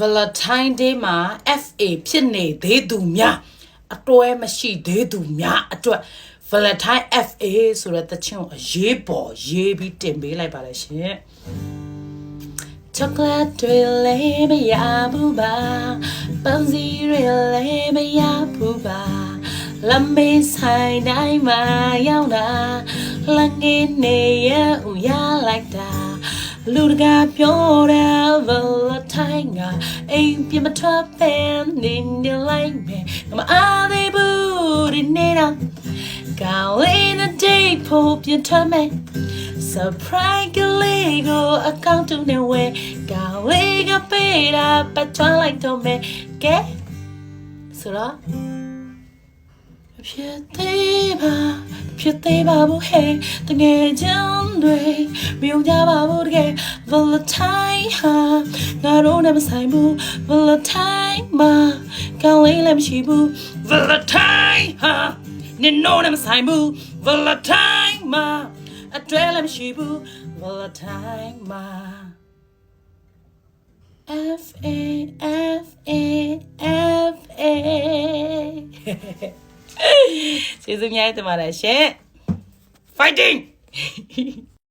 Valentine Day မှာ FA ဖြစ်နေသေးသူများအတွဲမရှိသေးသူများအတွက် Valentine FA ဆိုတဲ့တခြင်းကိုအရေးပေါ်ရေးပြီးတင်ပေးလိုက်ပါလေရှင် Chocolate တွေလည်းမရဘူးပါပန်းစည်းတွေလည်းမရဘူးပါလမ်းမေးဆိုင်တိုင်းမှာရောက်တာလမ်းငယ်နေရဦးရလိုက်တာလူတကာပြောတယ် Valentine ကအိမ်ပြမထွက်ပဲနေနေလိုက်မယ်မအားသေးဘူးဒီနေ့တော့ကောင်းလေးတဲ့ date ဖို့ပြထွက်မယ် Surprise ကလေးကိုအကောင့်တူနဲ့ဝဲကောင်းလေးကပေးတာပတ်ထွက်လိုက်တော့မယ်ကဲဆိုတော့ဖြစ်သေးပါဘူးဟဲ့တကယ်ချမ်းတွေမယုံကြပါဘူးတကယ် Valentine ဟာငါတို့နဲ့မဆိုင်ဘူး Valentine မှာကောင်းလေးလည်းမရှိဘူး Valentine ဟာနင်တို့နဲ့မဆိုင်ဘူး Valentine မှာအတွဲလည်းမရှိဘူး Valentine မှာ FAကျေးဇူးများတင်ပါတယ်ရှင် Fighting